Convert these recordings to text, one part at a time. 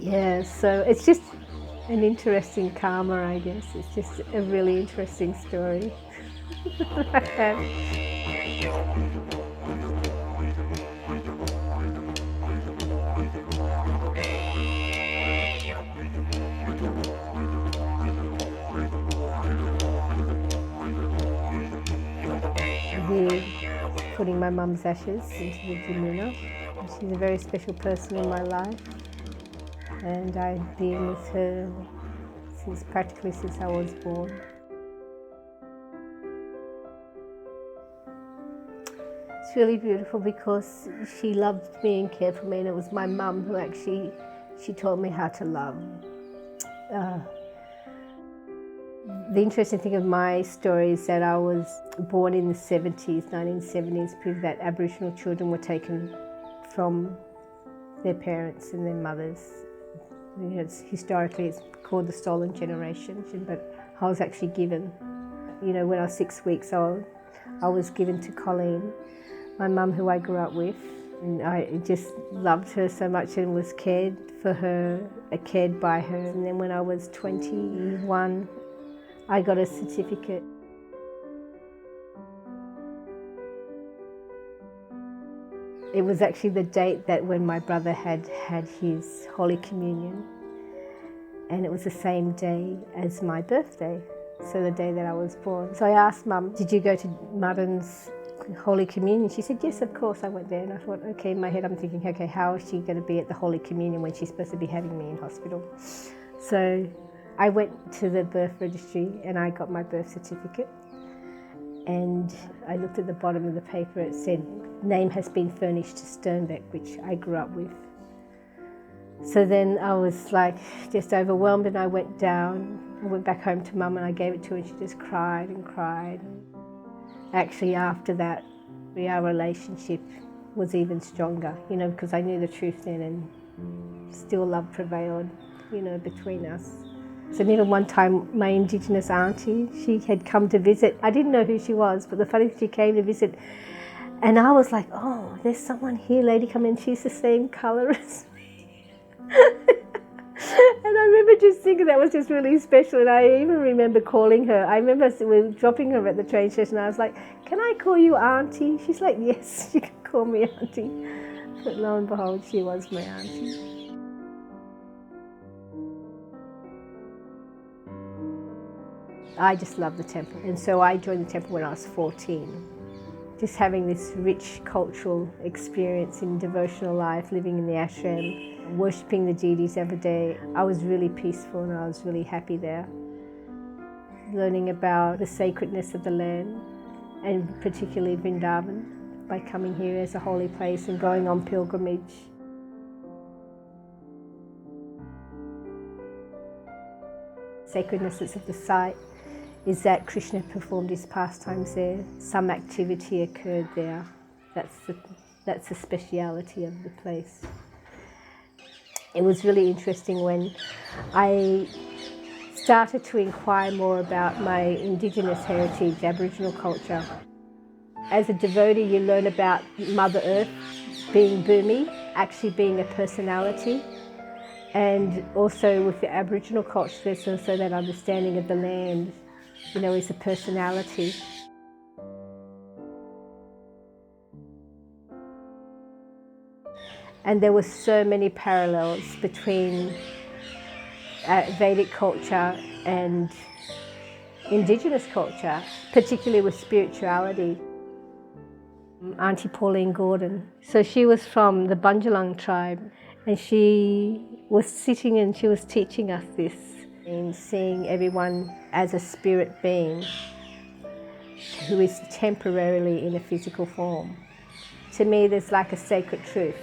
Yeah, so it's just an interesting karma, I guess. It's just a really interesting story. Here, putting my mum's ashes into the Jamuna. She's a very special person in my life, and I've been with her practically since I was born. It's really beautiful because she loved me and cared for me, and it was my mum who actually, she taught me how to love. The interesting thing of my story is that I was born in the 1970s, period that Aboriginal children were taken from their parents and their mothers. You know, historically it's called the stolen generation, but I was actually given. You know, when I was 6 weeks old, I was given to Colleen, my mum who I grew up with, and I just loved her so much and was cared for her, cared by her. And then when I was 21, I got a certificate. It was actually the date that when my brother had his Holy Communion, and it was the same day as my birthday, so the day that I was born. So I asked Mum, did you go to Mutton's Holy Communion? She said, yes, of course. I went there, and I thought, okay, in my head I'm thinking, okay, how is she going to be at the Holy Communion when she's supposed to be having me in hospital? So I went to the birth registry and I got my birth certificate, and I looked at the bottom of the paper. It said, name has been furnished to Sternbeck, which I grew up with. So then I was like just overwhelmed, and I went down, I went back home to Mum and I gave it to her, and she just cried and cried. Actually after that, our relationship was even stronger, you know, because I knew the truth then, and still love prevailed, you know, between us. So even one time, my Indigenous auntie, she had come to visit. I didn't know who she was, but the funny thing, she came to visit, and I was like, oh, there's someone here, lady come in, she's the same colour as me. And I remember just thinking that was just really special, and I even remember calling her. I remember we were dropping her at the train station, and I was like, can I call you auntie? She's like, yes, you can call me auntie. But lo and behold, she was my auntie. I just love the temple, and so I joined the temple when I was 14. Just having this rich cultural experience in devotional life, living in the ashram, worshipping the deities every day. I was really peaceful and I was really happy there. Learning about the sacredness of the land, and particularly Vrindavan, by coming here as a holy place and going on pilgrimage. Sacredness of the site is that Krishna performed his pastimes there. Some activity occurred there. That's the speciality of the place. It was really interesting when I started to inquire more about my Indigenous heritage, Aboriginal culture. As a devotee, you learn about Mother Earth being Bhumi, actually being a personality. And also with the Aboriginal culture, there's also that understanding of the land, you know, is a personality. And there were so many parallels between Vedic culture and Indigenous culture, particularly with spirituality. Auntie Pauline Gordon, so she was from the Bundjalung tribe, and she was sitting and she was teaching us this, in seeing everyone as a spirit being who is temporarily in a physical form. To me, there's like a sacred truth,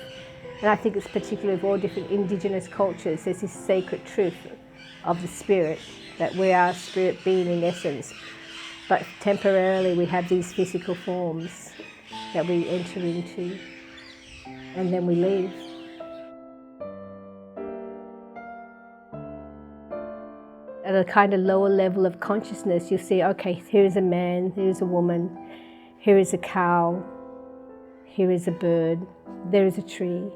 and I think it's particularly of all different Indigenous cultures, there's this sacred truth of the spirit, that we are a spirit being in essence, but temporarily we have these physical forms that we enter into, and then we leave. At a kind of lower level of consciousness, you'll see, okay, here is a man, here is a woman, here is a cow, here is a bird, there is a tree.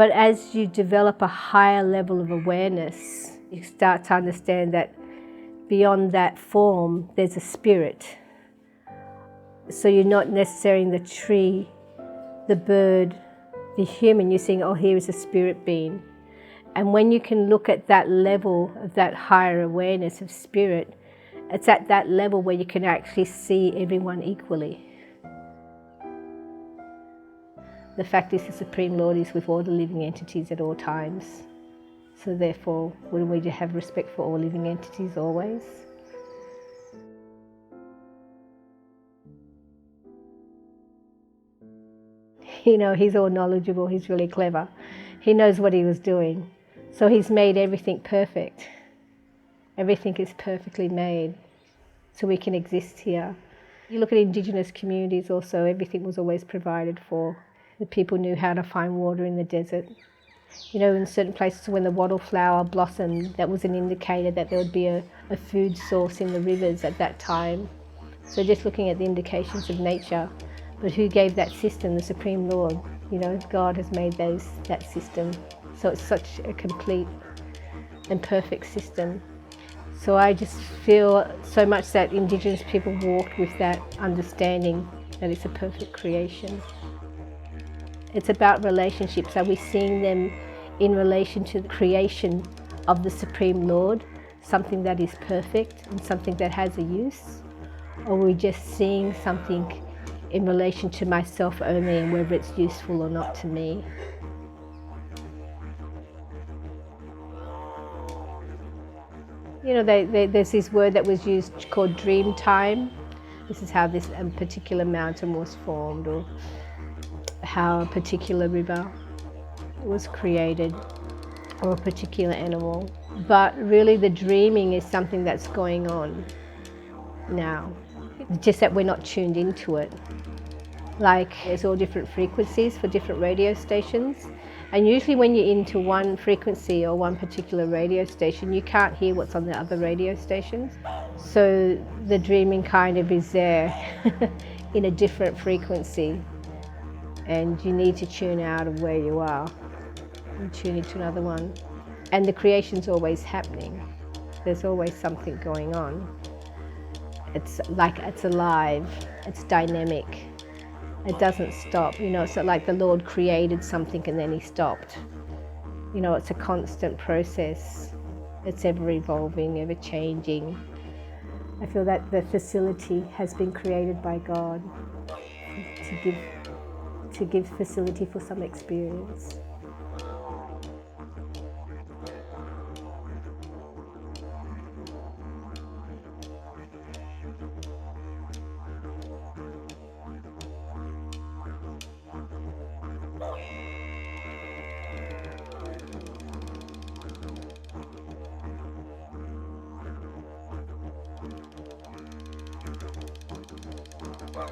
But as you develop a higher level of awareness, you start to understand that beyond that form, there's a spirit. So you're not necessarily the tree, the bird, the human. You're saying, oh, here is a spirit being. And when you can look at that level of that higher awareness of spirit, it's at that level where you can actually see everyone equally. The fact is the Supreme Lord is with all the living entities at all times. So therefore, wouldn't we have respect for all living entities always? You know, he's all knowledgeable, he's really clever. He knows what he was doing. So he's made everything perfect. Everything is perfectly made, so we can exist here. You look at Indigenous communities also, everything was always provided for. The people knew how to find water in the desert. You know, in certain places when the wattle flower blossomed, that was an indicator that there would be a food source in the rivers at that time. So just looking at the indications of nature. But who gave that system? The Supreme Lord. You know, God has made that system. So it's such a complete and perfect system. So I just feel so much that Indigenous people walked with that understanding that it's a perfect creation. It's about relationships. Are we seeing them in relation to the creation of the Supreme Lord, something that is perfect and something that has a use? Or are we just seeing something in relation to myself only and whether it's useful or not to me? You know, there's this word that was used called dream time. This is how this particular mountain was formed, or how a particular river was created, or a particular animal. But really the dreaming is something that's going on now. It's just that we're not tuned into it. Like there's all different frequencies for different radio stations. And usually when you're into one frequency or one particular radio station, you can't hear what's on the other radio stations. So the dreaming kind of is there in a different frequency. And you need to tune out of where you are and tune into another one. And the creation's always happening. There's always something going on. It's like it's alive, it's dynamic. It doesn't stop, you know, it's not like the Lord created something and then he stopped. You know, it's a constant process. It's ever evolving, ever changing. I feel that the facility has been created by God to give facility for some experience. Wow.